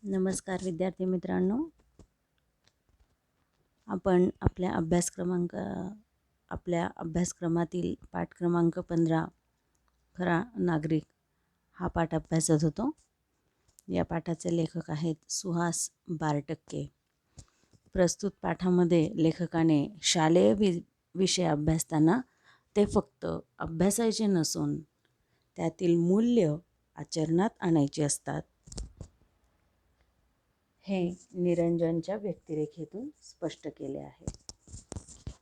नमस्कार विद्यार्थी मित्रांनो. आपण आपल्या अभ्यासक्रमातील पाठ क्रमांक 15 खरा नागरिक हा पाठ अभ्यासत होतो. या पाठाचे लेखक आहेत सुहास बारटक्के. प्रस्तुत पाठामध्ये लेखकाने शालेय विषय अभ्यासताना ते फक्त अभ्यासायचे नसून त्यातील मूल्य आचरणात आणायची असतात हे निरंजनच्या व्यक्तिरेखेतून स्पष्ट केले आहे.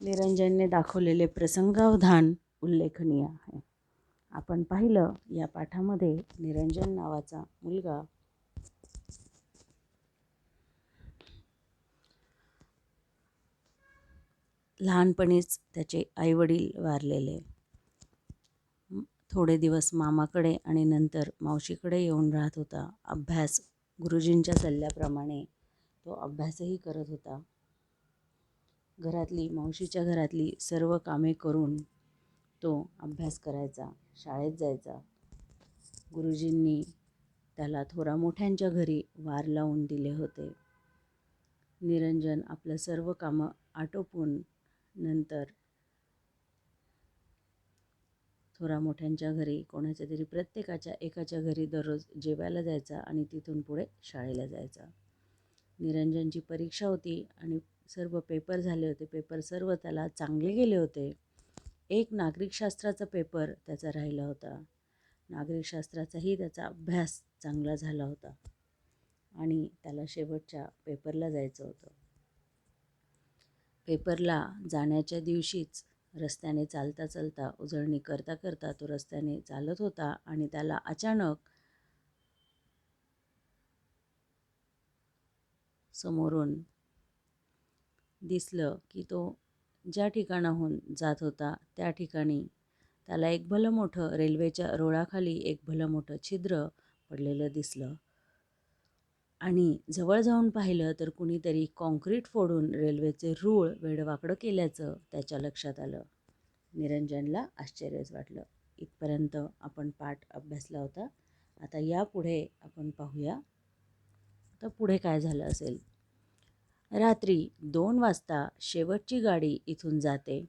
निरंजनने दाखवलेले प्रसंगावधान उल्लेखनीय आहे. आपण पाहिलं या पाठामध्ये निरंजन नावाचा मुलगा लहानपणीच त्याचे आईवडील वारलेले, थोडे दिवस मामाकडे आणि नंतर मावशीकडे येऊन राहत होता. गुरुजींच्या सल्ल्याप्रमाणे तो अभ्यासही करत होता. मावशीच्या घरातली सर्व कामे करून तो अभ्यास करायचा, शाळेत जायचा. गुरुजींनी त्याला थोरा मोठ्यांच्या घरी वार लावून दिले होते. निरंजन आपलं सर्व कामं आटोपून नंतर थोरा मोठ्यांच्या घरी प्रत्येकाच्या एकाच्या घरी दररोज जेवायला जायचा आणि तिथून पुढे शाळेला जायचा. निरंजनची परीक्षा होती आणि सर्व पेपर झाले होते. पेपर सर्व त्याला चांगले गेले होते. एक नागरिकशास्त्राचा पेपर त्याचा राहिला होता. नागरिकशास्त्राचाही त्याचा अभ्यास चांगला झाला होता आणि त्याला शेवटच्या पेपरला जायचं होतं. पेपरला जाण्याच्या दिवशीच रस्त्याने चालता चालता उजळणी करता करता तो रस्त्याने चालत होता आणि त्याला अचानक समोरून दिसलं की तो ज्या ठिकाणाहून जात होता त्या ठिकाणी त्याला एक भलं मोठं रेल्वेच्या रुळाखाली एक भलं मोठं छिद्र पडलेलं दिसलं आणि जवळ जाऊन पाहिलं तर कुणीतरी कॉन्क्रीट फोडून रेल्वेचे रूळ वेडवाकडं केल्याचं त्याच्या लक्षात आलं. निरंजनला आश्चर्यच वाटलं. इथपर्यंत आपण पाठ अभ्यासला होता. आता यापुढे आपण पाहूया तर पुढे काय झालं असेल. रात्री 2 वाजता शेवटची गाडी इथून जाते.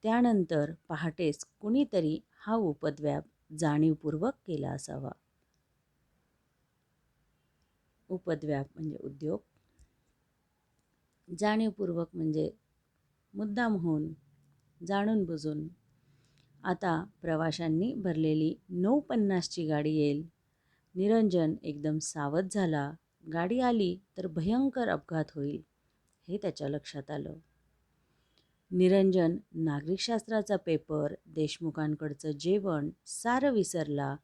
त्यानंतर पहाटेस कुणीतरी हा उपद्व्याप जाणीवपूर्वक केला असावा. उपद्व्याप म्हणजे उद्योग, जाणीवपूर्वक म्हणजे मुद्दाम होऊन, जाणून बुजून. आता प्रवाशांनी भरलेली 9:50ची गाडी येईल. निरंजन एकदम सावध झाला. गाडी आली तर भयंकर अपघात होईल हे त्याच्या लक्षात आलं. निरंजन नागरिकशास्त्राचा पेपर, देशमुखांकडचं जेवण सारं विसरला.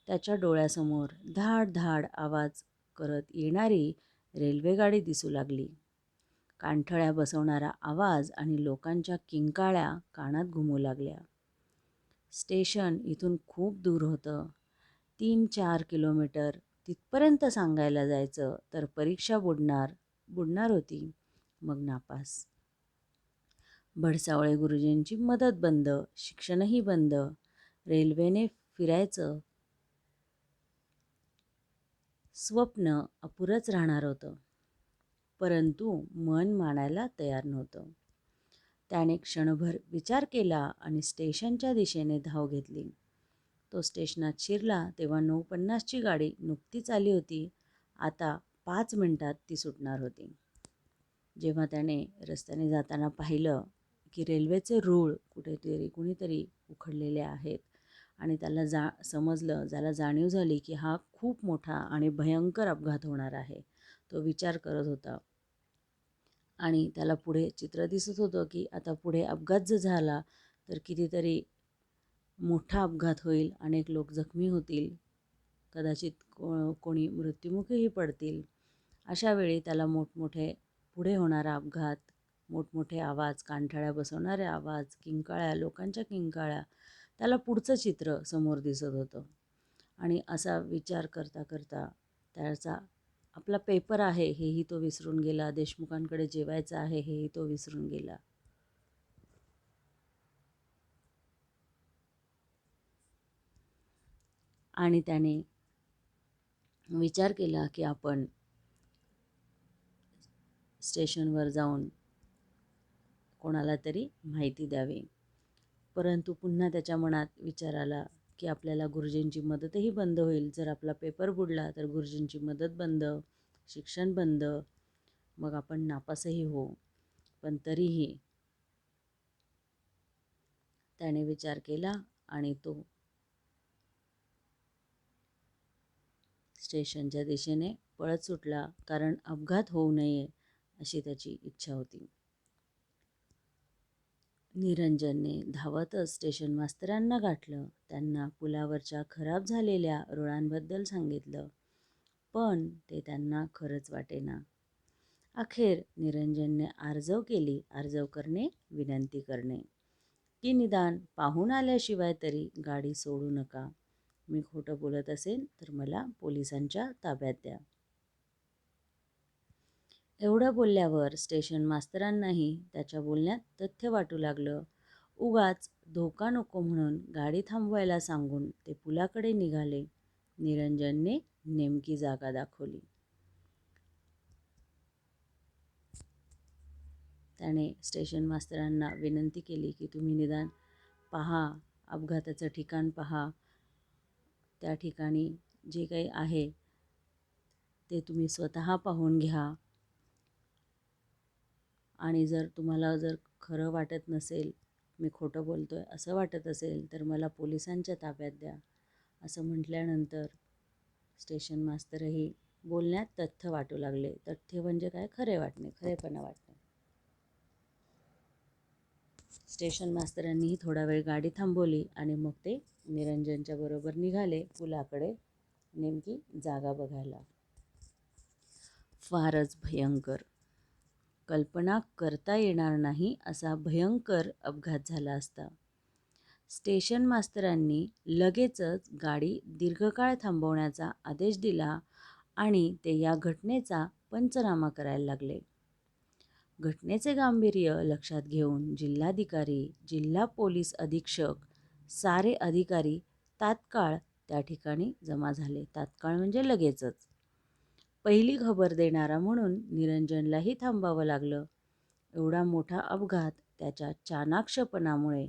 त्याच्या डोळ्यासमोर धाड धाड आवाज करत येणारी रेल्वेगाडी दिसू लागली. कानठळ्या बसवणारा आवाज आणि लोकांच्या किंकाळ्या कानात घुमू लागल्या. स्टेशन इथून खूप दूर होतं. 3-4 किलोमीटर. तिथपर्यंत सांगायला जायचं तर परीक्षा बुडणार होती, मग नापास. भडसावळे गुरुजींची मदत बंद, शिक्षणही बंद. रेल्वेने फिरायचं स्वप्न अपुरंच राहणार होतं. परंतु मन मानायला तयार नव्हतं. त्याने क्षणभर विचार केला आणि स्टेशनच्या दिशेने धाव घेतली. तो स्टेशनात शिरला तेव्हा 9:50ची गाडी नुकतीच आली होती. आता 5 मिनिटात ती सुटणार होती. जेव्हा त्याने रस्त्याने जाताना पाहिलं की रेल्वेचे रूळ कुणीतरी उखडलेले आहेत आणि त्याला त्याला जाणीव झाली की हा खूप मोठा आणि भयंकर अपघात होणार आहे. तो विचार करत होता आणि त्याला पुढे चित्र दिसत होतं की आता पुढे अपघात जर झाला तर कितीतरी मोठा अपघात होईल, अनेक लोक जखमी होतील, कदाचित कोणी मृत्युमुखीही पडतील. अशा वेळी त्याला पुढे होणारा अपघात, मोठमोठे आवाज, कानठळ्या बसवणारे आवाज, किंकाळ्या, लोकांच्या किंकाळ्या, त्याला पुढचं चित्र समोर दिसत होतं. आणि असा विचार करता करता त्याचा आपला पेपर आहे हेही तो विसरून गेला. देशमुखांकडे जेवायचं आहे हेही तो विसरून गेला. आणि त्याने विचार केला की आपण स्टेशनवर जाऊन कोणाला तरी माहिती द्यावी. परंतु पुन्हा त्याच्या मनात विचार आला की आपल्याला गुरुजींची मदतही बंद होईल. जर आपला पेपर बुडला तर गुरुजींची मदत बंद, शिक्षण बंद, मग आपण नापासही होऊ. पण तरीही त्याने विचार केला आणि तो स्टेशनच्या दिशेने पळत सुटला, कारण अपघात होऊ नये अशी त्याची इच्छा होती. निरंजनने धावतच स्टेशन मास्तरांना गाठलं. त्यांना पुलावरच्या खराब झालेल्या रुळांबद्दल सांगितलं, पण ते त्यांना खरंच वाटेना. अखेर निरंजनने आर्जव केली. आर्जव करणे, विनंती करणे की निदान पाहून आल्याशिवाय तरी गाडी सोडू नका. मी खोटं बोलत असेल तर मला पोलिसांच्या ताब्यात द्या. एवढं बोलल्यावर स्टेशन मास्तरांनाही त्याच्या बोलण्यात तथ्य वाटू लागलं. उगाच धोका नको म्हणून गाडी थांबवायला सांगून ते पुलाकडे निघाले. निरंजनने नेमकी जागा दाखवली. त्याने स्टेशन मास्तरांना विनंती केली की तुम्ही निदान पहा, अपघाताचं ठिकाण पहा. त्या ठिकाणी जे काही आहे ते तुम्ही स्वतः पाहून घ्या. आणि जर तुम्हाला खरं वाटत नसेल, मी खोटं बोलतोय असं वाटत असेल, तर मला पोलिसांच्या ताब्यात द्या. असं म्हटल्यानंतर स्टेशन मास्तरही बोलण्यात तथ्य वाटू लागले. तथ्य म्हणजे काय? खरे वाटणे, खरेपणा वाटणे. स्टेशन मास्तरांनीही थोडा वेळ गाडी थांबवली आणि मग ते निरंजनच्या बरोबर निघाले पुलाकडे, नेमकी जागा बघायला. फारच भयंकर, कल्पना करता येणार नाही असा भयंकर अपघात झाला असता. स्टेशन मास्तरांनी लगेचच गाडी दीर्घकाळ थांबवण्याचा आदेश दिला आणि ते या घटनेचा पंचनामा करायला लागले. घटनेचे गांभीर्य लक्षात घेऊन जिल्हाधिकारी, जिल्हा पोलीस अधीक्षक, सारे अधिकारी तात्काळ त्या ठिकाणी जमा झाले. तात्काळ म्हणजे लगेचच. पहिली खबर देणारा म्हणून निरंजनलाही थांबावं लागलं. एवढा मोठा अपघात त्याच्या चाणाक्षपणामुळे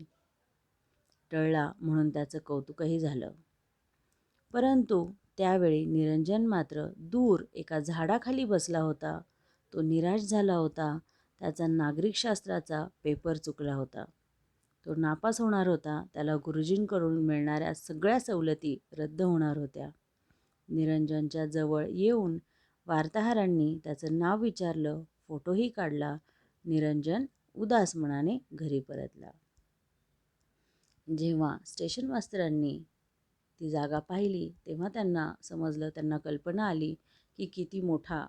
टळला म्हणून त्याचं कौतुकही झालं. परंतु त्यावेळी निरंजन मात्र दूर एका झाडाखाली बसला होता. तो निराश झाला होता. त्याचा नागरिकशास्त्राचा पेपर चुकला होता. तो नापास होणार होता. त्याला गुरुजींकडून मिळणाऱ्या सगळ्या सवलती रद्द होणार होत्या. निरंजनच्या जवळ येऊन वार्ताहरांनी त्याचं नाव विचारलं, फोटोही काढला. निरंजन उदास मनाने घरी परतला. जेव्हा स्टेशन मास्तरांनी ती जागा पाहिली तेव्हा त्यांना समजलं, त्यांना कल्पना आली की किती मोठा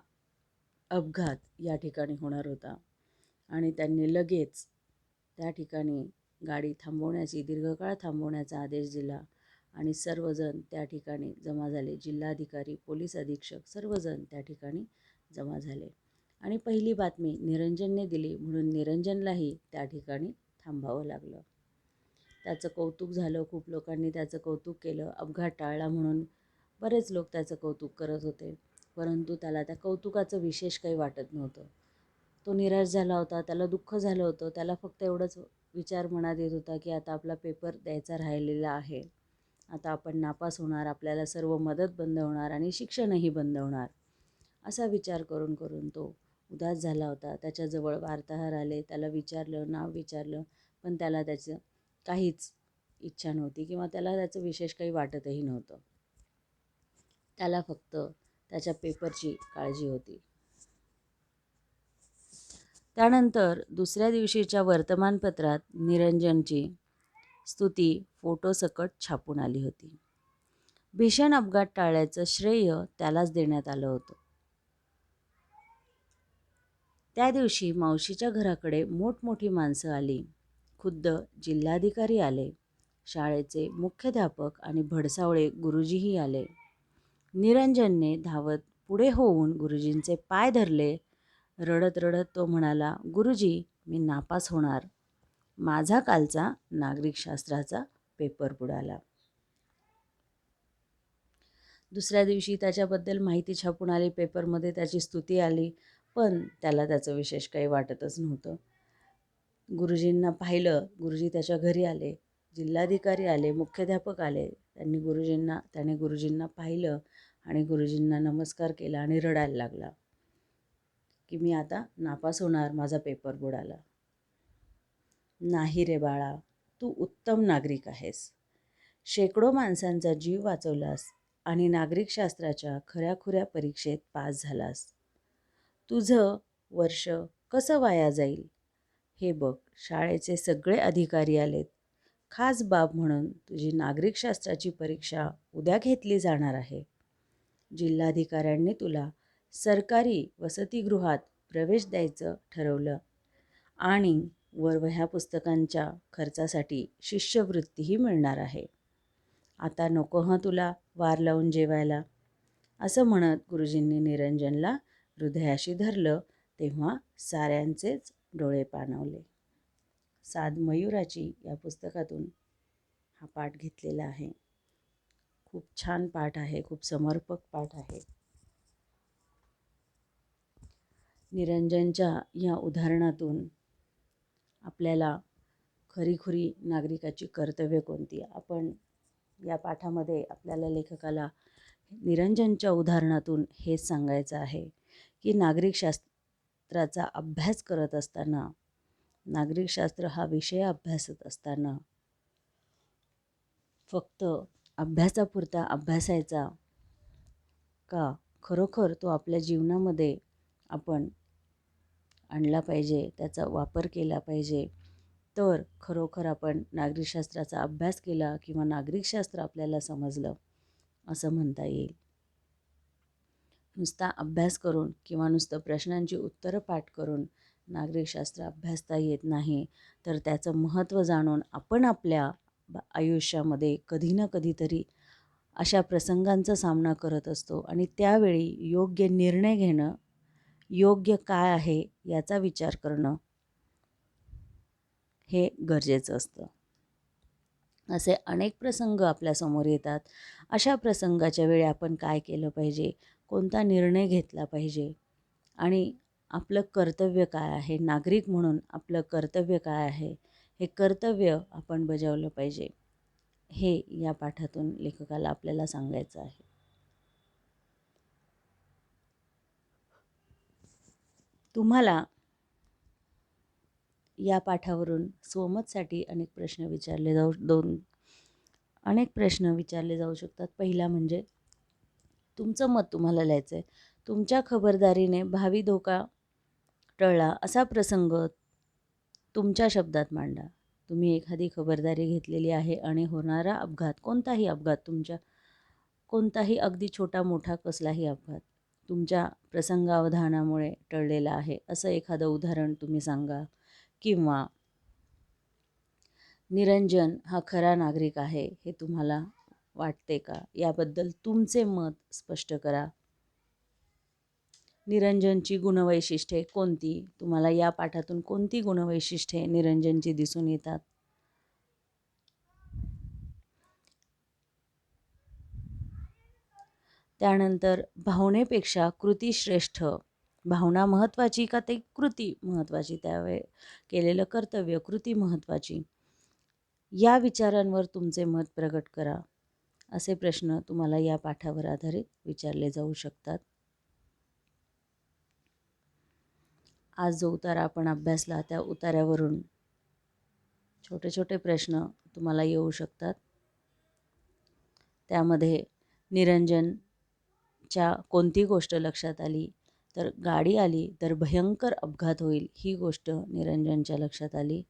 अपघात या ठिकाणी होणार होता. आणि त्यांनी लगेच त्या ठिकाणी गाडी थांबवण्याची, दीर्घकाळ थांबवण्याचा आदेश दिला आणि सर्वजण त्या ठिकाणी जमा झाले. जिल्हाधिकारी, पोलीस अधीक्षक सर्वजण त्या ठिकाणी जमा झाले. आणि पहिली बातमी निरंजनने दिली म्हणून निरंजनलाही त्या ठिकाणी थांबावं लागलं. त्याचं कौतुक झालं. खूप लोकांनी त्याचं कौतुक केलं. अपघात टाळला म्हणून बरेच लोक त्याचं कौतुक करत होते. परंतु त्याला त्या कौतुकाचं विशेष काही वाटत नव्हतं. तो निराश झाला होता. त्याला दुःख झालं होतं. त्याला फक्त एवढंच विचार मनात येत होता की आता आपला पेपर द्यायचा राहिलेला आहे. आता आपण नापास होणार, आपल्याला सर्व मदत बंद होणार आणि शिक्षणही बंद होणार. असा विचार करून करून तो उदास झाला होता. त्याच्याजवळ वार्ताहर आले. त्याला विचारलं, नाव विचारलं, पण त्याला त्याचं काहीच इच्छा नव्हती किंवा त्याला त्याचं विशेष काही वाटतही नव्हतं. त्याला फक्त त्याच्या पेपरची काळजी होती. त्यानंतर दुसऱ्या दिवशीच्या वर्तमानपत्रात निरंजनची स्तुती फोटोसकट छापून आली होती. भीषण अपघात टाळल्याचं श्रेय त्यालाच देण्यात आलं होतं. त्या दिवशी मावशीच्या घराकडे मोठमोठी माणसं आली. खुद्द जिल्हाधिकारी आले. शाळेचे मुख्याध्यापक आणि भडसावळे गुरुजीही आले. निरंजनने धावत पुढे होऊन गुरुजींचे पाय धरले. रडत रडत तो म्हणाला, गुरुजी, मी नापास होणार. माझा कालचा नागरिकशास्त्राचा पेपर बुडाला. दुसऱ्या दिवशी त्याच्याबद्दल माहिती छापून आली पेपरमध्ये, त्याची स्तुती आली, पण त्याला त्याचं विशेष काही वाटतच नव्हतं. गुरुजींना पाहिलं, गुरुजी त्याच्या घरी आले, जिल्हाधिकारी आले, मुख्याध्यापक आले. त्याने गुरुजींना पाहिलं आणि गुरुजींना नमस्कार केला आणि रडायला लागला की मी आता नापास होणार, माझा पेपर बुडाला. नाही रे बाळा, तू उत्तम नागरिक आहेस. शेकडो माणसांचा जीव वाचवलास आणि नागरिकशास्त्राच्या खऱ्याखुऱ्या परीक्षेत पास झालास. तुझं वर्ष कसं वाया जाईल हे बघ. शाळेचे सगळे अधिकारी आलेत. खास बाब म्हणून तुझी नागरिकशास्त्राची परीक्षा उद्या घेतली जाणार आहे. जिल्हाधिकाऱ्यांनी तुला सरकारी वसतिगृहात प्रवेश द्यायचं ठरवलं आणि वह्या पुस्तकांच्या खर्चासाठी शिष्यवृत्तीही मिळणार आहे. आता नको हं तुला वार लावून जेवायला, असं म्हणत गुरुजींनी निरंजनला हृदयाशी धरलं. तेव्हा साऱ्यांचेच डोळे पाणावले. साद मयूराची या पुस्तकातून हा पाठ घेतलेला आहे. खूप छान पाठ आहे, खूप समर्पक पाठ आहे. निरंजनच्या या उदाहरणातून आपल्याला खरीखुरी नागरिकाची कर्तव्य कोणती, आपण या पाठामध्ये आपल्याला लेखकाला निरंजनच्या उदाहरणातून हेच सांगायचं आहे की नागरिकशास्त्राचा अभ्यास करत असताना, नागरिकशास्त्र हा विषय अभ्यासत असताना फक्त अभ्यासापुरता अभ्यासायचा का, खरोखर तो आपल्या जीवनामध्ये आपण आणला पाहिजे, त्याचा वापर केला पाहिजे. तर खरोखर आपण नागरिकशास्त्राचा अभ्यास केला किंवा नागरिकशास्त्र आपल्याला समजलं असं म्हणता येईल. नुसता अभ्यास करून किंवा नुसतं प्रश्नांची उत्तरं पाठ करून नागरिकशास्त्र अभ्यासता येत नाही. तर त्याचं महत्त्व जाणून आपण आपल्या आयुष्यामध्ये कधी ना कधीतरी अशा प्रसंगांचा सामना करत असतो आणि त्यावेळी योग्य निर्णय घेणं, योग्य काय आहे याचा विचार करणं हे गरजेचं असतं. असे अनेक प्रसंग आपल्यासमोर येतात. अशा प्रसंगाच्या वेळी आपण काय केलं पाहिजे, कोणता निर्णय घेतला पाहिजे आणि आपलं कर्तव्य काय आहे, नागरिक म्हणून आपलं कर्तव्य काय आहे, हे कर्तव्य आपण बजावलं पाहिजे, हे या पाठातून लेखकाला आपल्याला सांगायचं आहे. तुम्हाला या पाठावरून स्वमतसाठी अनेक प्रश्न विचारले जाऊ शकतात. पहिला म्हणजे तुमचं मत तुम्हाला लिहायचं आहे. तुमच्या खबरदारीने भावी धोका टळला असा प्रसंग तुमच्या शब्दात मांडा. तुम्ही एखादी खबरदारी घेतलेली आहे आणि होणारा अपघात, कोणताही अगदी छोटा मोठा कसलाही अपघात तुमच्या प्रसंगावधानामुळे टळलेला आहे असं एखादं उदाहरण तुम्ही सांगा. किंवा निरंजन हा खरा नागरिक आहे हे तुम्हाला वाटते का, याबद्दल तुमचे मत स्पष्ट करा. निरंजनची गुणवैशिष्ट्ये कोणती, तुम्हाला या पाठातून कोणती गुणवैशिष्ट्ये निरंजनची दिसून येतात. त्यानंतर भावनेपेक्षा कृती श्रेष्ठ, भावना महत्त्वाची का ते कृती महत्त्वाची, त्यावेळी केलेलं कर्तव्य कृती महत्त्वाची, या विचारांवर तुमचे मत प्रगट करा. असे प्रश्न तुम्हाला या पाठावर आधारित विचारले जाऊ शकतात. आज जो उतारा आपण अभ्यासला त्या उतार्यावरून छोटे छोटे प्रश्न तुम्हाला येऊ शकतात. त्यामध्ये निरंजनच्या कोणती गोष्ट लक्षात आली, तर गाडी आली तर भयंकर अपघात होईल ही गोष्ट निरंजनच्या लक्षात आली.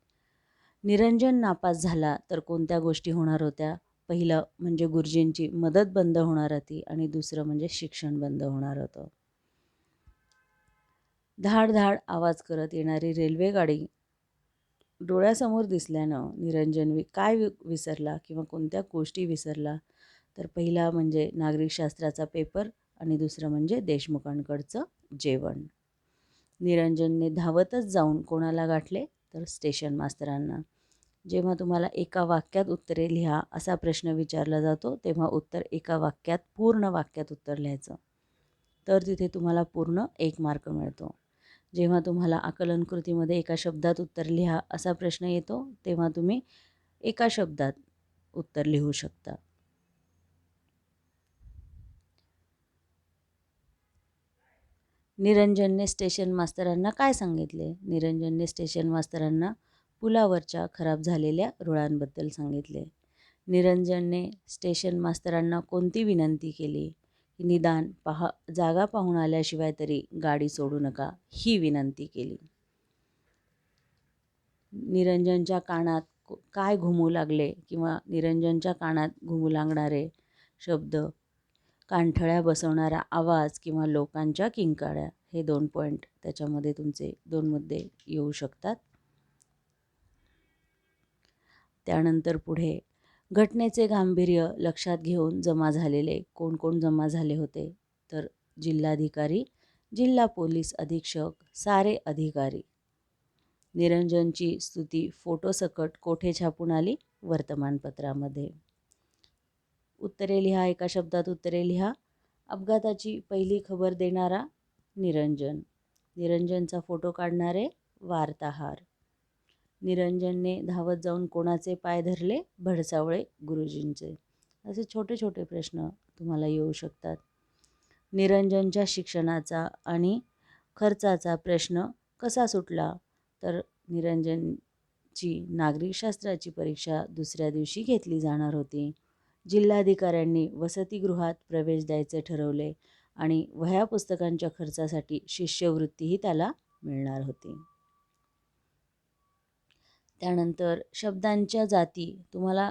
निरंजन नापास झाला तर कोणत्या गोष्टी होणार होत्या, पहिलं म्हणजे गुरुजींची मदत बंद होणार होती आणि दुसरं म्हणजे शिक्षण बंद होणार होतं. धाड धाड आवाज करत येणारी रेल्वेगाडी डोळ्यासमोर दिसल्यानं निरंजन काय विसरला किंवा कोणत्या गोष्टी विसरला, तर पहिला म्हणजे नागरिकशास्त्राचा पेपर आणि दुसरं म्हणजे देशमुखांकडचं जेवण. निरंजनने धावतच जाऊन कोणाला गाठले, तर स्टेशन मास्तरांना. जेव्हा तुम्हाला एका वाक्यात उत्तरे लिहा असा प्रश्न विचारला जातो तेव्हा उत्तर एका वाक्यात, पूर्ण वाक्यात उत्तर लिहायचं. तर तिथे तुम्हाला पूर्ण 1 मार्क मिळतो. जेव्हा तुम्हाला आकलन कृतीमध्ये एका शब्दात उत्तर लिहा असा प्रश्न येतो तेव्हा तुम्ही एका शब्दात उत्तर लिहू शकता. निरंजनने स्टेशन मास्तरांना काय सांगितले? निरंजनने स्टेशन मास्तरांना पुलावरच्या खराब झालेल्या रुळांबद्दल सांगितले. निरंजनने स्टेशन मास्तरांना कोणती विनंती केली? निदान जागा पाहून आल्याशिवाय तरी गाडी सोडू नका ही विनंती केली. निरंजनच्या कानात काय घुमू लागले किंवा निरंजनच्या कानात घुमू लागणारे शब्द, कानठळ्या बसवणारा आवाज किंवा लोकांच्या किंकाळ्या, हे 2 पॉईंट त्याच्यामध्ये तुमचे 2 मुद्दे येऊ शकतात. त्यानंतर पुढे घटनेचे गांभीर्य लक्षात घेऊन जमा झालेले कोण कोण जमा झाले होते? तर जिल्हाधिकारी, जिल्हा पोलीस अधीक्षक, सारे अधिकारी. निरंजनची स्तुती फोटोसकट कोठे छापून आली? वर्तमानपत्रामध्ये. उत्तरे लिहा, एका शब्दात उत्तरे लिहा. अपघाताची पहिली खबर देणारा निरंजन. निरंजनचा फोटो काढणारे वार्ताहर. निरंजनने धावत जाऊन कोणाचे पाय धरले? भडसावळे गुरुजींचे. असे छोटे छोटे प्रश्न तुम्हाला येऊ शकतात. निरंजनच्या शिक्षणाचा आणि खर्चाचा प्रश्न कसा सुटला? तर निरंजनची नागरिकशास्त्राची परीक्षा दुसऱ्या दिवशी घेतली जाणार होती. जिल्हाधिकाऱ्यांनी वसतिगृहात प्रवेश द्यायचे ठरवले आणि वह्या पुस्तकांच्या खर्चासाठी शिष्यवृत्तीही त्याला मिळणार होती. त्यानंतर शब्दांच्या जाती तुम्हाला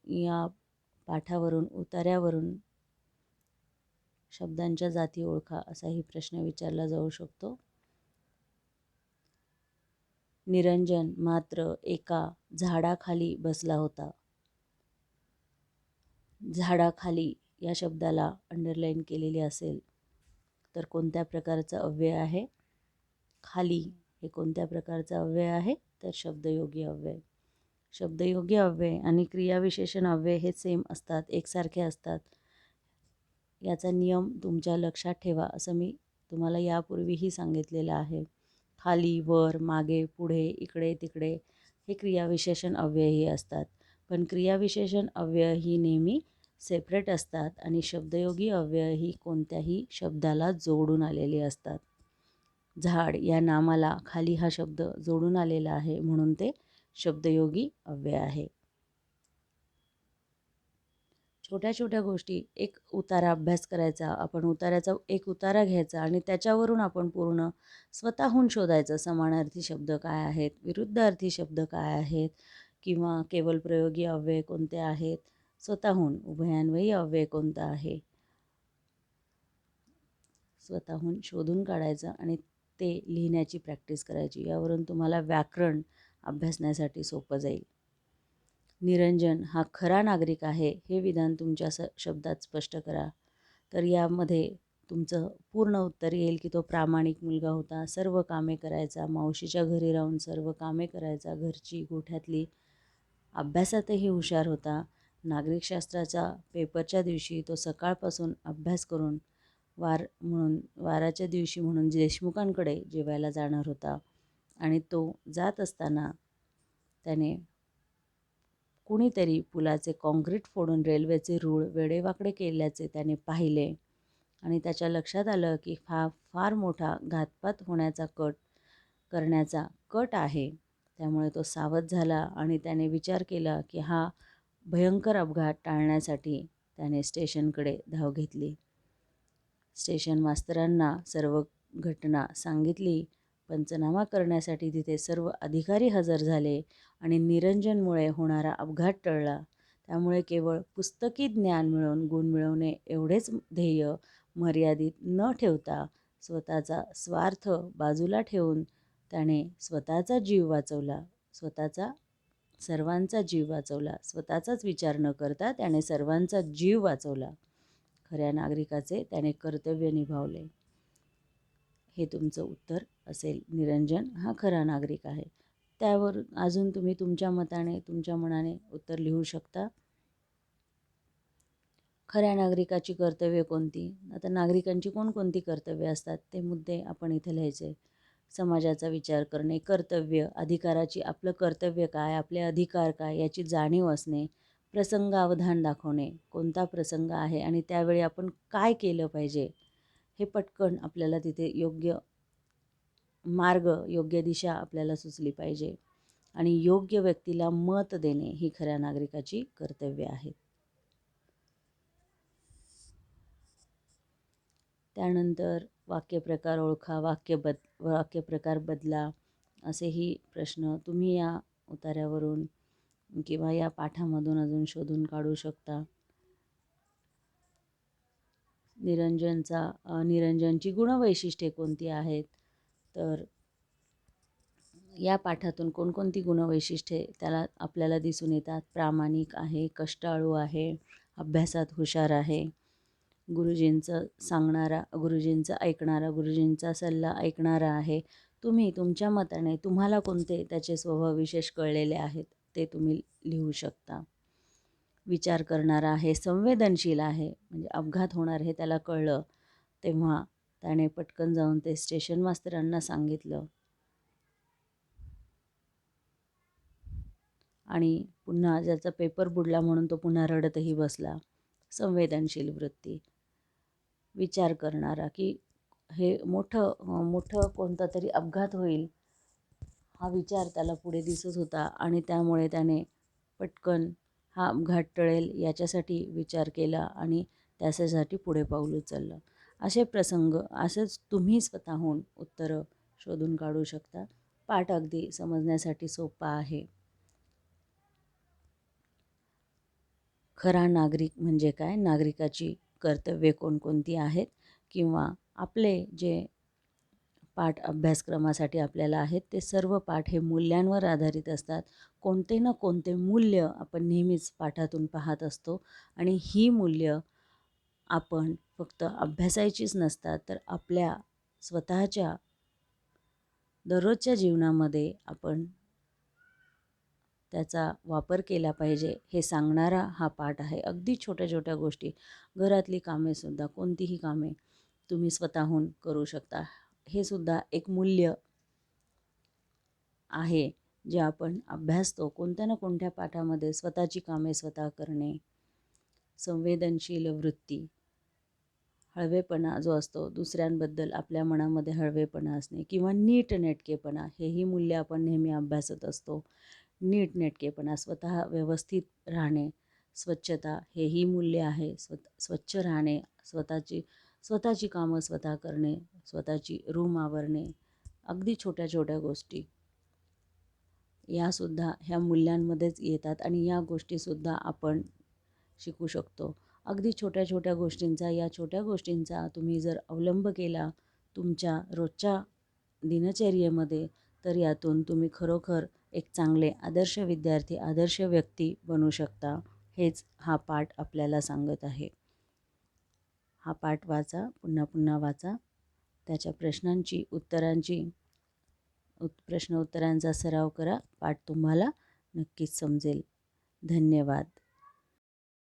या पाठावरून, उतार्यावरून शब्दांच्या जाती ओळखा असाही प्रश्न विचारला जाऊ शकतो. निरंजन मात्र एका झाडाखाली बसला होता. झाडाखाली या शब्दाला अंडरलाईन केलेली असेल तर कोणत्या प्रकारचा अव्यय आहे? खाली हे कोणत्या प्रकारचा अव्यय आहे? तर शब्दयोगी अव्यय. शब्दयोगी अव्यय आणि क्रियाविशेषण अव्यय हे सेम असतात, एकसारखे असतात. याचा नियम तुमच्या लक्षात ठेवा, असं मी तुम्हाला यापूर्वीही सांगितलेलं आहे. खाली, वर, मागे, पुढे, इकडे, तिकडे हे क्रियाविशेषण अव्ययही असतात. पण क्रियाविशेषण अव्यय ही नेहमी सेपरेट असतात आणि शब्दयोगी अव्यय ही कोणत्याही शब्दाला जोडून आलेली असतात. झाड या नामाला खाली हा शब्द जोडून आलेला आहे म्हणून ते शब्दयोगी अव्यय आहे. छोट्या छोट्या गोष्टी, एक उतारा अभ्यास करायचा, आपण उतार्याचा एक उतारा घ्यायचा आणि त्याच्यावरून आपण पूर्ण स्वतःहून शोधायचं समानार्थी शब्द काय आहेत, विरुद्धार्थी शब्द काय आहेत किंवा केवळ प्रयोगी अव्यय कोणते आहेत, स्वतःहून उभयान्वयी अव्यय कोणता आहे स्वतःहून शोधून काढायचं आणि ते लिहिण्याची प्रॅक्टिस करायची. यावरून तुम्हाला व्याकरण अभ्यासण्यासाठी सोपं जाईल. निरंजन हा खरा नागरिक आहे हे विधान तुमच्या शब्दात स्पष्ट करा. तर यामध्ये तुमचं पूर्ण उत्तर येईल की तो प्रामाणिक मुलगा होता, सर्व कामे करायचा, मावशीच्या घरी राहून सर्व कामे करायचा, घरची, गोठ्यातली, अभ्यासातही हुशार होता. नागरिकशास्त्राच्या पेपरच्या दिवशी तो सकाळपासून अभ्यास करून वाराच्या दिवशी म्हणून देशमुखांकडे जेवायला जाणार होता आणि तो जात असताना त्याने कुणीतरी पुलाचे कॉन्क्रीट फोडून रेल्वेचे रूळ वेडेवाकडे केल्याचे त्याने पाहिले आणि त्याच्या लक्षात आलं की फार मोठा घातपात करण्याचा कट आहे. त्यामुळे तो सावध झाला आणि त्याने विचार केला की हा भयंकर अपघात टाळण्यासाठी त्याने स्टेशनकडे धाव घेतली. स्टेशन मास्तरांना सर्व घटना सांगितली. पंचनामा करण्यासाठी तिथे सर्व अधिकारी हजर झाले आणि निरंजनमुळे होणारा अपघात टळला. त्यामुळे केवळ पुस्तकी ज्ञान मिळवून गुण मिळवणे एवढेच ध्येय मर्यादित न ठेवता स्वतःचा स्वार्थ बाजूला ठेवून त्याने स्वतःचा जीव वाचवला, सर्वांचा जीव वाचवला. स्वतःचाच विचार न करता त्याने सर्वांचा जीव वाचवला. खऱ्या नागरिकाचे त्याने कर्तव्य निभावले. हे तुमचं उत्तर असेल. निरंजन हा खरा नागरिक आहे. त्यावर अजून तुम्ही तुमच्या मताने, तुमच्या मनाने उत्तर लिहू शकता. खऱ्या नागरिकाची कर्तव्ये कोणती? आता नागरिकांची कोणकोणती कर्तव्ये असतात ते मुद्दे आपण इथे लिहायचे. समाजाचा विचार करणे, कर्तव्य, अधिकाराची, आपलं कर्तव्य काय, आपले अधिकार काय याची जाणीव असणे, प्रसंगावधान दाखवणे, कोणता प्रसंग आहे आणि त्यावेळी आपण काय केलं पाहिजे हे पटकन आपल्याला तिथे योग्य मार्ग, योग्य दिशा आपल्याला सुचली पाहिजे आणि योग्य व्यक्तीला मत देणे ही खऱ्या नागरिकाची कर्तव्य आहेत. त्यानंतर वाक्यप्रकार ओळखा, वाक्यप्रकार बदला, असेही प्रश्न तुम्ही या उतार्यावरून किंवा या पाठामधून अजून शोधून काढू शकता. निरंजनची गुणवैशिष्ट्ये कोणती आहेत? तर या पाठातून कोणकोणती गुणवैशिष्ट्ये त्याला आपल्याला दिसून येतात? प्रामाणिक आहे, कष्टाळू आहे, अभ्यासात हुशार आहे, गुरुजींचं ऐकणारा, गुरुजींचा सल्ला ऐकणारा आहे. तुम्ही तुमच्या मताने तुम्हाला कोणते त्याचे स्वभाव विशेष कळलेले आहेत ते तुम्ही लिहू शकता. विचार करणारा आहे, संवेदनशील आहे, म्हणजे अपघात होणार हे त्याला कळलं तेव्हा त्याने पटकन जाऊन ते स्टेशन मास्तरांना सांगितलं आणि पुन्हा ज्याचा पेपर बुडला म्हणून तो पुन्हा रडतही बसला. संवेदनशील वृत्ती. विचार करणारा की हे मोठं कोणता तरी अपघात होईल हा विचार त्याला पुढे दिसत होता आणि त्यामुळे त्याने पटकन हा अपघात टळेल याच्यासाठी विचार केला आणि त्याच्यासाठी पुढे पाऊल उचललं. असे प्रसंग असंच तुम्ही स्वतःहून उत्तरं शोधून काढू शकता. पाठ अगदी समजण्यासाठी सोपा आहे. खरा नागरिक म्हणजे काय? नागरिकाची कर्तव्ये कोणकोणती आहेत किंवा आपले जे पाठ अभ्यासक्रमासाठी आपल्याला आहेत ते सर्व पाठ हे मूल्यांवर आधारित असतात. कोणते ना कोणते मूल्य आपण नेहमीच पाठातून पाहत असतो आणि ही मूल्य आपण फक्त अभ्यासायचीच नसतात तर आपल्या स्वतःच्या दररोजच्या जीवनामध्ये आपण त्याचा वापर केला पाहिजे हे सांगणारा हा पाठ आहे. अगदी छोट्या छोट्या गोष्टी, घरातली कामेसुद्धा, कोणतीही कामे तुम्ही स्वतःहून करू शकता. हे सुद्धा एक मूल्य आहे जे आपण अभ्यासतो कोणत्या ना कोणत्या पाठामध्ये. स्वतःची कामे स्वतः करणे, संवेदनशील वृत्ती, हळवेपणा जो असतो दुसऱ्यांबद्दल आपल्या मनामध्ये हळवेपणा असणे किंवा नीटनेटकेपणा, हेही मूल्य आपण नेहमी अभ्यासत असतो. नीटनेटकेपणा, स्वतः व्यवस्थित राहणे, स्वच्छता हेही मूल्य आहे. स्वच्छ राहणे, स्वतःची कामं स्वतः करणे, स्वतःची रूम आवरणे, अगदी छोट्या छोट्या गोष्टी यासुद्धा ह्या मूल्यांमध्येच येतात आणि या गोष्टीसुद्धा आपण शिकू शकतो. अगदी छोट्या छोट्या गोष्टींचा, या छोट्या गोष्टींचा तुम्ही जर अवलंब केला तुमच्या रोजच्या दिनचर्येमध्ये तर यातून तुम्ही खरोखर एक चांगले आदर्श विद्यार्थी, आदर्श व्यक्ती बनू शकता. हेच हा पाठ आपल्याला सांगत आहे. हा पाठ वाचा, पुन्हा पुन्हा वाचा. त्याच्या प्रश्न उत्तरांचा सराव करा. पाठ तुम्हाला नक्कीच समजेल. धन्यवाद.